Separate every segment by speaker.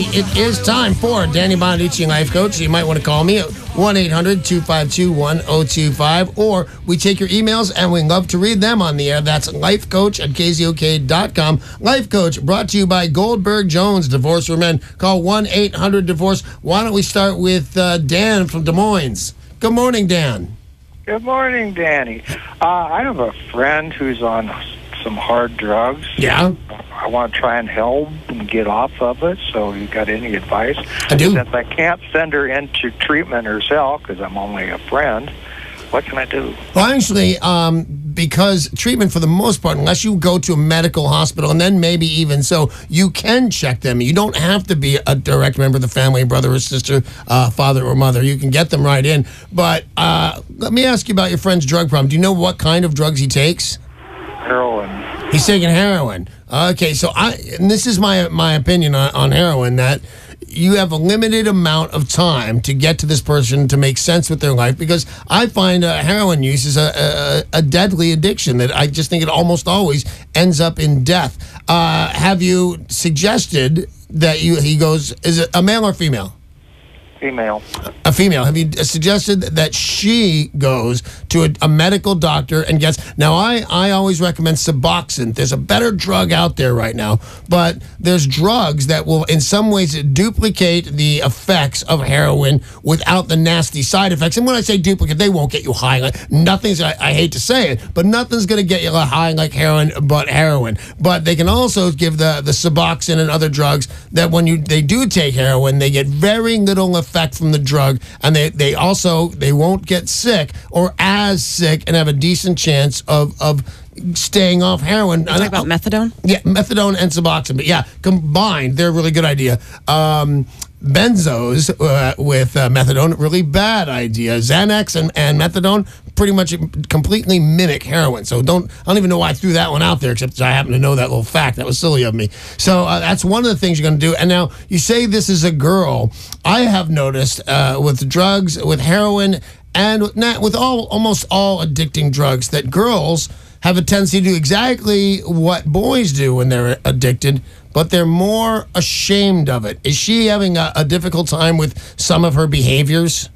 Speaker 1: everybody. It is time for Danny Bonaduce, Life Coach. So you might want to call me at 1-800-252-1025, or we take your emails and we love to read them on the air. That's lifecoach@KZOK.com. Life Coach brought to you by Goldberg Jones, Divorce for Men. Call 1-800-DIVORCE. Why don't we start with Dan from Des Moines? Good morning, Dan.
Speaker 2: Good morning, Danny. I have a friend who's on some hard drugs.
Speaker 1: Yeah.
Speaker 2: I want to try and help and get off of it, so you got any advice?
Speaker 1: I do.
Speaker 2: Since I can't send her into treatment herself because I'm only a friend, what can I do?
Speaker 1: Well, actually, because treatment for the most part, unless you go to a medical hospital, and then maybe even so, you can check them. You don't have to be a direct member of the family, brother or sister, father or mother. You can get them right in. But let me ask you about your friend's drug problem. Do you know what kind of drugs he takes?
Speaker 2: Heroin.
Speaker 1: He's taking heroin. Okay, so and this is my opinion on heroin, that you have a limited amount of time to get to this person to make sense with their life, because I find heroin use is a deadly addiction that I just think it almost always ends up in death. Have you suggested that he goes, is it a male or female?
Speaker 2: Female.
Speaker 1: A female. Have you suggested that she goes to a medical doctor and gets... Now, I always recommend Suboxone. There's a better drug out there right now, but there's drugs that will, in some ways, duplicate the effects of heroin without the nasty side effects. And when I say duplicate, they won't get you high. I hate to say it, but nothing's going to get you high like heroin but heroin. But they can also give the Suboxone and other drugs that when they do take heroin, they get very little effect from the drug, and they won't get sick or as sick and have a decent chance of staying off heroin.
Speaker 3: You talking about methadone?
Speaker 1: Yeah, methadone and Suboxone. But yeah, combined, they're a really good idea. Benzos with methadone, really bad idea. Xanax and methadone pretty much completely mimic heroin. So I don't even know why I threw that one out there, except I happen to know that little fact. That was silly of me. So that's one of the things you're going to do. And now you say this is a girl. I have noticed with drugs, with heroin, and with almost all addicting drugs, that girls have a tendency to do exactly what boys do when they're addicted, but they're more ashamed of it. Is she having a difficult time with some of her behaviors?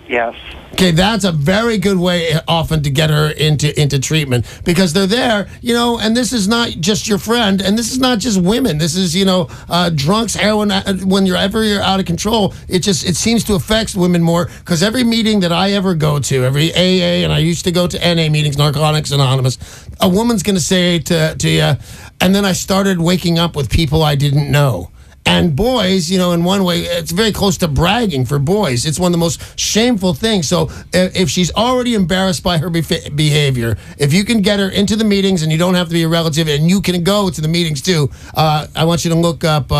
Speaker 2: Yes.
Speaker 1: Okay, that's a very good way often to get her into treatment, because they're there, and this is not just your friend, and this is not just women. This is, drunks, heroin. When you're out of control, it seems to affect women more, because every meeting that I ever go to, every AA, and I used to go to NA meetings, Narcotics Anonymous, a woman's going to say to you, and then I started waking up with people I didn't know. And boys, in one way, it's very close to bragging for boys. It's one of the most shameful things. So if she's already embarrassed by her behavior, if you can get her into the meetings, and you don't have to be a relative, and you can go to the meetings too, I want you to look up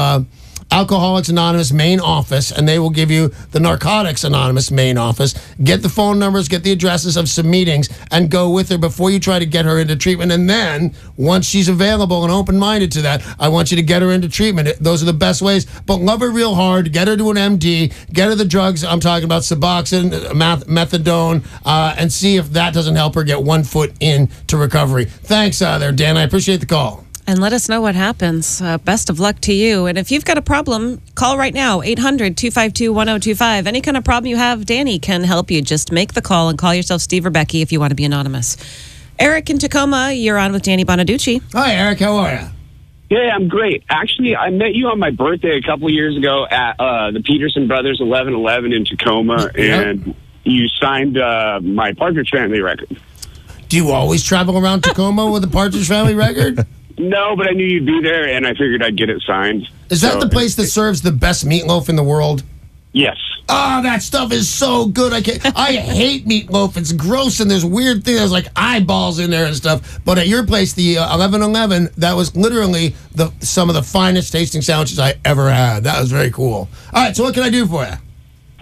Speaker 1: Alcoholics Anonymous main office, and they will give you the Narcotics Anonymous main office. Get the phone numbers, get the addresses of some meetings, and go with her before you try to get her into treatment. And then, once she's available and open-minded to that, I want you to get her into treatment. Those are the best ways. But love her real hard. Get her to an MD. Get her the drugs. I'm talking about Suboxone, methadone, and see if that doesn't help her get 1 foot into recovery. Thanks there, Dan. I appreciate the call.
Speaker 3: And let us know what happens. Best of luck to you. And if you've got a problem, call right now, 800-252-1025. Any kind of problem you have, Danny can help you. Just make the call and call yourself Steve or Becky if you want to be anonymous. Eric in Tacoma, you're on with Danny Bonaduce.
Speaker 1: Hi, Eric. How are you?
Speaker 4: Yeah, I'm great. Actually, I met you on my birthday a couple of years ago at the Peterson Brothers 1111 in Tacoma, and you signed my Partridge Family record.
Speaker 1: Do you always travel around Tacoma with a Partridge Family record?
Speaker 4: No, but I knew you'd be there, and I figured I'd get it signed.
Speaker 1: Is that the place that serves the best meatloaf in the world?
Speaker 4: Yes.
Speaker 1: Oh, that stuff is so good. I hate meatloaf. It's gross, and there's weird things. There's like eyeballs in there and stuff. But at your place, the 1111, that was literally some of the finest tasting sandwiches I ever had. That was very cool. All right, so what can I do for you?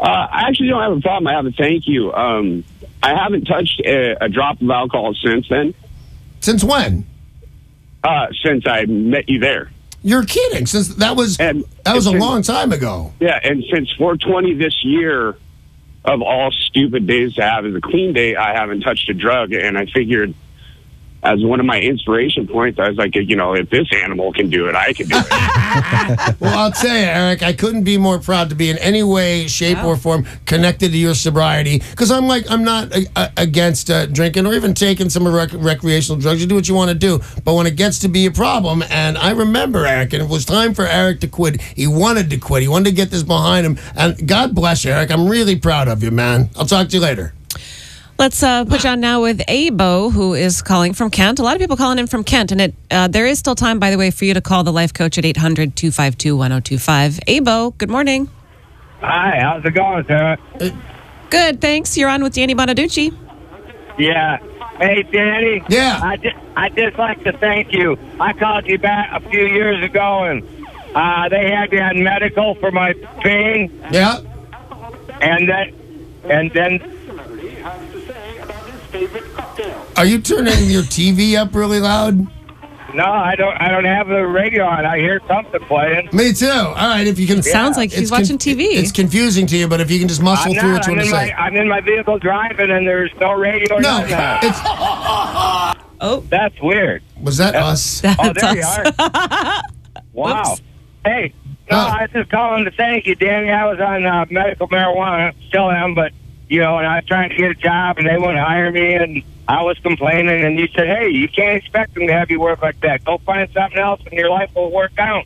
Speaker 4: I actually don't have a problem. I have a thank you. I haven't touched a drop of alcohol since then.
Speaker 1: Since when?
Speaker 4: Since I met you there.
Speaker 1: You're kidding. Since that was a long time ago.
Speaker 4: Yeah, and since 420 this year, of all stupid days to have as a clean day, I haven't touched a drug, and I figured as one of my inspiration points, I was like, if this animal can do it, I can do it.
Speaker 1: Well, I'll tell you, Eric, I couldn't be more proud to be in any way, shape, or form connected to your sobriety. Because I'm not against drinking or even taking some recreational drugs. You do what you want to do. But when it gets to be a problem, and I remember Eric, and it was time for Eric to quit. He wanted to quit. He wanted to get this behind him. And God bless you, Eric. I'm really proud of you, man. I'll talk to you later.
Speaker 3: Let's put you on now with Abo, who is calling from Kent. A lot of people calling in from Kent, and there is still time, by the way, for you to call the life coach at 800-252-1025. Abo, good morning.
Speaker 5: Hi, how's it going, Sarah?
Speaker 3: Good, thanks. You're on with Danny Bonaduce.
Speaker 5: Yeah. Hey, Danny.
Speaker 1: Yeah.
Speaker 5: I'd just like to thank you. I called you back a few years ago, and they had me on medical for my pain.
Speaker 1: Yeah.
Speaker 5: And then.
Speaker 1: Are you turning your TV up really loud?
Speaker 5: No, I don't have the radio on. I hear something playing.
Speaker 1: Me too. All right, if you can.
Speaker 3: Sounds like he's watching TV.
Speaker 1: It's confusing to you, but if you can just muscle through what you want to say.
Speaker 5: I'm in my vehicle driving, and there's no radio.
Speaker 1: No, it's.
Speaker 3: Oh,
Speaker 5: that's weird.
Speaker 1: Was that us?
Speaker 3: That's
Speaker 5: there
Speaker 3: us.
Speaker 5: you are. Wow.
Speaker 3: Oops.
Speaker 5: Hey, no, I was just calling to thank you, Danny. I was on medical marijuana, still am, but and I was trying to get a job, and they wouldn't hire me, and I was complaining, and you said, hey, you can't expect them to have you work like that. Go find something else, and your life will work out.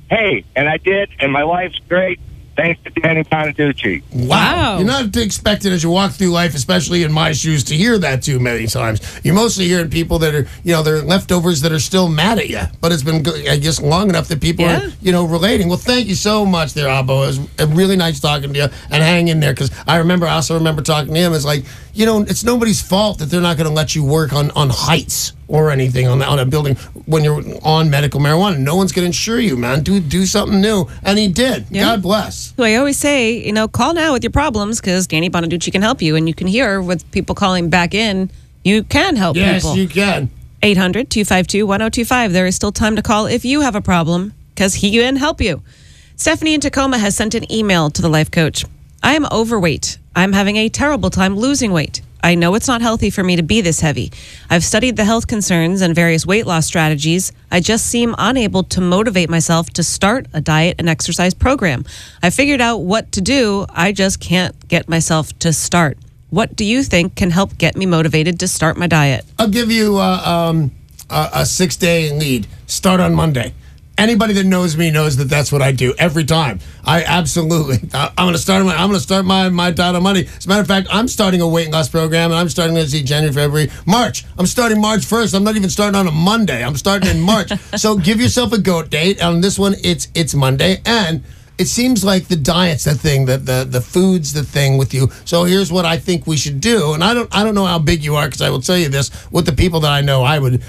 Speaker 5: Hey, and I did, and my life's great. Thanks to Danny Bonaduce.
Speaker 1: Wow. You're not expected as you walk through life, especially in my shoes, to hear that too many times. You're mostly hearing people that are, they're leftovers that are still mad at you. But it's been, I guess, long enough that people are, relating. Well, thank you so much there, Abo. It was really nice talking to you, and hang in there, because I also remember talking to him. It's like, it's nobody's fault that they're not going to let you work on heights or anything on a building when you're on medical marijuana. No one's going to insure you, man. Do something new. And he did. Yeah. God bless.
Speaker 3: So I always say, call now with your problems, because Danny Bonaduce can help you. And you can hear with people calling back in, you can help people.
Speaker 1: Yes, you can.
Speaker 3: 800-252-1025. There is still time to call if you have a problem, because he can help you. Stephanie in Tacoma has sent an email to the life coach. I am overweight. I'm having a terrible time losing weight. I know it's not healthy for me to be this heavy. I've studied the health concerns and various weight loss strategies. I just seem unable to motivate myself to start a diet and exercise program. I figured out what to do. I just can't get myself to start. What do you think can help get me motivated to start my diet?
Speaker 1: I'll give you a 6-day lead. Start on Monday. Anybody that knows me knows that that's what I do every time. I absolutely. I'm going to start my diet on Monday. As a matter of fact, I'm starting a weight loss program, and I'm starting to see January, February, March. I'm starting March 1st. I'm not even starting on a Monday. I'm starting in March. So give yourself a goat date. On this one, it's Monday, and it seems like the diet's the thing, the food's the thing with you. So here's what I think we should do. And I don't know how big you are, because I will tell you this, with the people that I know, I would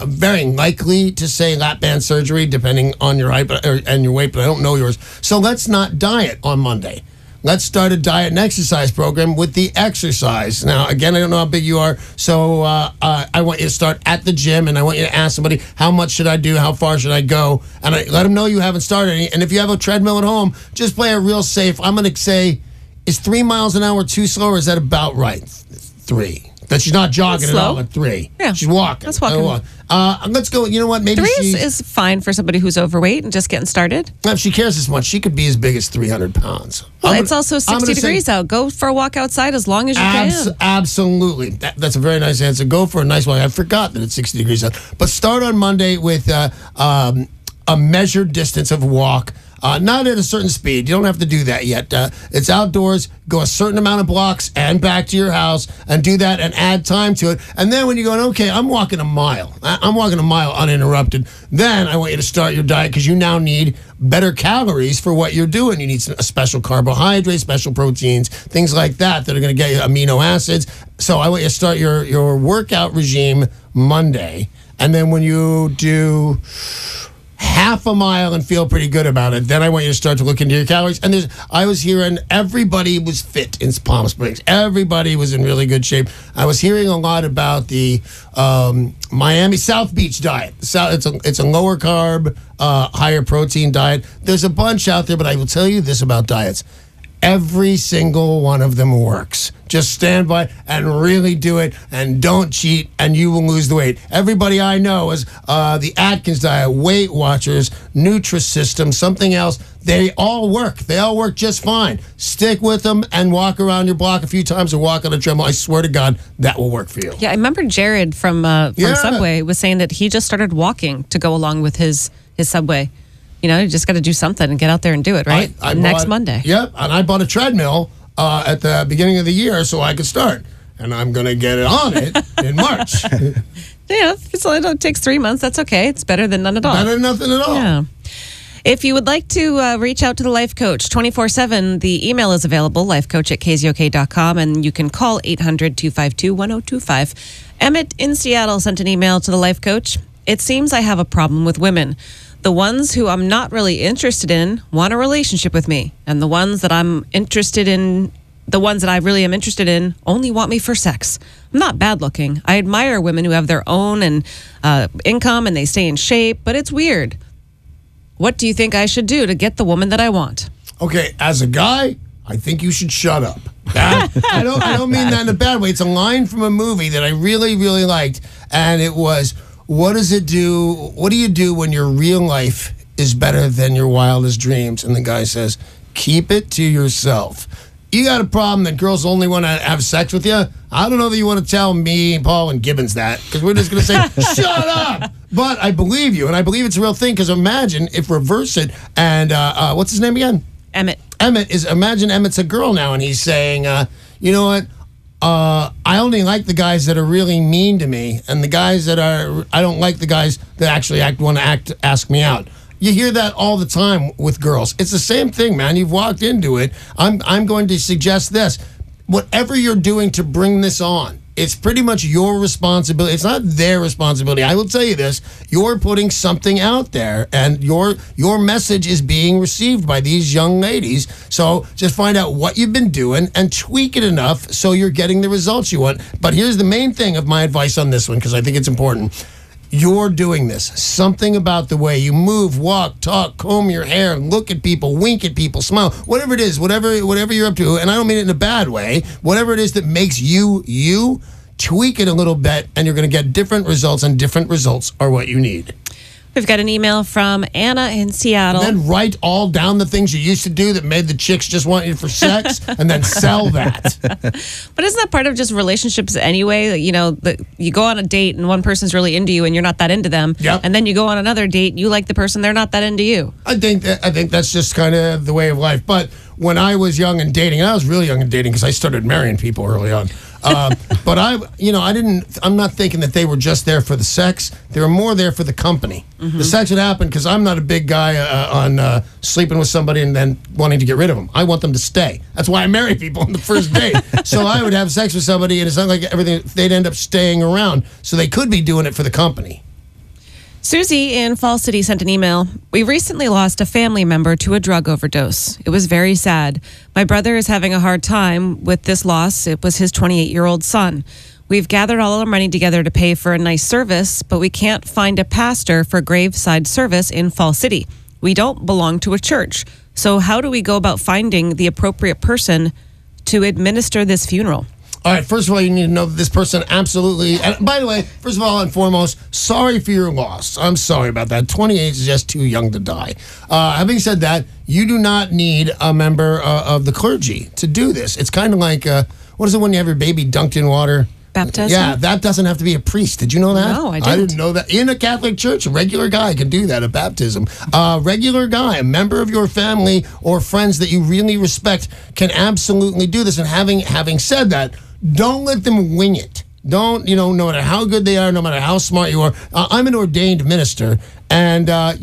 Speaker 1: very likely to say lap band surgery, depending on your height and your weight, but I don't know yours. So let's not diet on Monday. Let's start a diet and exercise program with the exercise. Now, again, I don't know how big you are, so I want you to start at the gym, and I want you to ask somebody, how much should I do? How far should I go? And let them know you haven't started any. And if you have a treadmill at home, just play it real safe. I'm going to say, is 3 miles an hour too slow, or is that about right? 3. That she's not jogging at all at 3.
Speaker 3: Yeah.
Speaker 1: She's walking.
Speaker 3: That's walking.
Speaker 1: Let's go. You know what? Maybe
Speaker 3: 3 is fine for somebody who's overweight and just getting started.
Speaker 1: If she cares this much, she could be as big as 300 pounds.
Speaker 3: Well, it's also 60 degrees out. Go for a walk outside as long as you can.
Speaker 1: Absolutely. That's a very nice answer. Go for a nice walk. I forgot that it's 60 degrees out. But start on Monday with a measured distance of walk. Not at a certain speed. You don't have to do that yet. It's outdoors. Go a certain amount of blocks and back to your house, and do that and add time to it. And then when you're going, okay, I'm walking a mile. I'm walking a mile uninterrupted. Then I want you to start your diet, because you now need better calories for what you're doing. You need a special carbohydrates, special proteins, things like that are going to get you amino acids. So I want you to start your workout regime Monday. And then when you do half a mile and feel pretty good about it, then I want you to start to look into your calories. And I was hearing everybody was fit in Palm Springs. Everybody was in really good shape. I was hearing a lot about the Miami South Beach diet. It's a lower carb, higher protein diet. There's a bunch out there, but I will tell you this about diets. Every single one of them works. Just stand by and really do it, and don't cheat, and you will lose the weight. Everybody I know is the Atkins diet, Weight Watchers, Nutrisystem, something else. They all work. They all work just fine. Stick with them and walk around your block a few times or walk on a treadmill. I swear to God, that will work for you.
Speaker 3: Yeah, I remember Jared from Subway was saying that he just started walking to go along with his Subway. You know, you just got to do something and get out there and do it, right? Next Monday.
Speaker 1: Yep, and I bought a treadmill at the beginning of the year so I could start. And I'm going to get it on it in March.
Speaker 3: Yeah, if it takes 3 months, that's okay. It's better than none at all.
Speaker 1: Better than nothing at all.
Speaker 3: Yeah. If you would like to reach out to the Life Coach 24/7, the email is available, lifecoach@kzok.com, and you can call 800-252-1025. Emmett in Seattle sent an email to the Life Coach. It seems I have a problem with women. The ones who I'm not really interested in want a relationship with me, and the ones that I really am interested in only want me for sex. I'm not bad looking. I admire women who have their own and income and they stay in shape, but it's weird. What do you think I should do to get the woman that I want?
Speaker 1: Okay, as a guy, I think you should shut up. I don't mean that in a bad way. It's a line from a movie that I really, really liked, and it was, what does it do? What do you do when your real life is better than your wildest dreams? And the guy says, keep it to yourself. You got a problem that girls only want to have sex with you? I don't know that you want to tell me, Paul, and Gibbons that, because we're just going to say, shut up! But I believe you, and I believe it's a real thing, because imagine if reverse it, and what's his name again?
Speaker 3: Emmett.
Speaker 1: Imagine Emmett's a girl now, and he's saying, you know what? I only like the guys that are really mean to me, and the guys that I don't like the guys that actually want to ask me out. You hear that all the time with girls. It's the same thing, man. You've walked into it. I'm going to suggest this. Whatever you're doing to bring this on, it's pretty much your responsibility. It's not their responsibility. I will tell you this. You're putting something out there, and your message is being received by these young ladies. So just find out what you've been doing and tweak it enough so you're getting the results you want. But here's the main thing of my advice on this one, because I think it's important. You're doing this. Something about the way you move, walk, talk, comb your hair, look at people, wink at people, smile, whatever it is, whatever you're up to, and I don't mean it in a bad way, whatever it is that makes you, tweak it a little bit, and you're going to get different results, and different results are what you need.
Speaker 3: We've got an email from Anna in Seattle.
Speaker 1: And then write all down the things you used to do that made the chicks just want you for sex, and then sell that.
Speaker 3: But isn't that part of just relationships anyway? You know, you go on a date and one person's really into you and you're not that into them.
Speaker 1: Yep.
Speaker 3: And then you go on another date and you like the person, they're not that into you.
Speaker 1: I think that's just kind of the way of life. But when I was young and dating, I was really young and dating because I started marrying people early on. But I'm not thinking that they were just there for the sex. They were more there for the company. Mm-hmm. The sex would happen because I'm not a big guy on sleeping with somebody and then wanting to get rid of them. I want them to stay. That's why I marry people on the first date. So I would have sex with somebody, and it's not like everything, they'd end up staying around. So they could be doing it for the company.
Speaker 3: Susie in Falls City sent an email. We recently lost a family member to a drug overdose. It was very sad. My brother is having a hard time with this loss. It was his 28-year-old son. We've gathered all our money together to pay for a nice service, but we can't find a pastor for graveside service in Falls City. We don't belong to a church. So how do we go about finding the appropriate person to administer this funeral?
Speaker 1: All right, first of all, you need to know that this person absolutely... And by the way, first of all and foremost, sorry for your loss. I'm sorry about that. 28 is just too young to die. Having said that, you do not need a member of the clergy to do this. It's kind of like, what is it when you have your baby dunked in water?
Speaker 3: Baptism?
Speaker 1: Yeah, that doesn't have to be a priest. Did you know that?
Speaker 3: No, I didn't.
Speaker 1: I didn't know that. In a Catholic church, a regular guy can do that at baptism. A regular guy, a member of your family or friends that you really respect can absolutely do this. And having said that, don't let them wing it. Don't, no matter how good they are, no matter how smart you are. I'm an ordained minister, and, I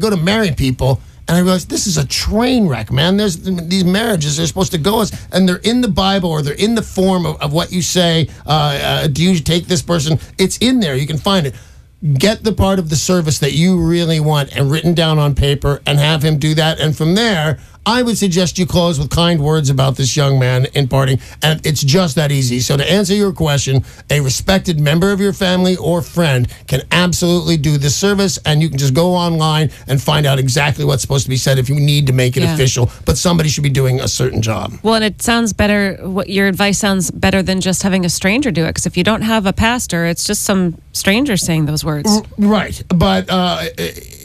Speaker 1: go to marry people, and I realize this is a train wreck, man. There's these marriages, they're supposed to go as, and they're in the Bible, or they're in the form of what you say. Do you take this person? It's in there. You can find it. Get the part of the service that you really want and written down on paper and have him do that. And from there, I would suggest you close with kind words about this young man in parting, and it's just that easy. So to answer your question, a respected member of your family or friend can absolutely do this service, and you can just go online and find out exactly what's supposed to be said if you need to make it official. But somebody should be doing a certain job.
Speaker 3: Well, and it sounds better. What your advice sounds better than just having a stranger do it. Because if you don't have a pastor, it's just some stranger saying those words.
Speaker 1: Right, but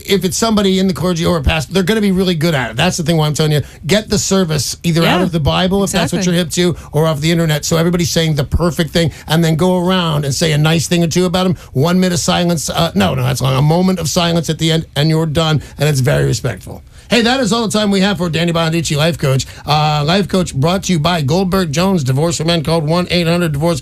Speaker 1: if it's somebody in the clergy or a pastor, they're going to be really good at it. That's the thing why I'm telling you. Get the service either out of the Bible, if that's what you're hip to, or off the internet, so everybody's saying the perfect thing, and then go around and say a nice thing or two about them. 1 minute of silence. No, that's long. A moment of silence at the end, and you're done, and it's very respectful. Hey, that is all the time we have for Danny Bonaduce, Life Coach. Life Coach brought to you by Goldberg Jones, Divorce for Men, called 1-800-DIVORCE.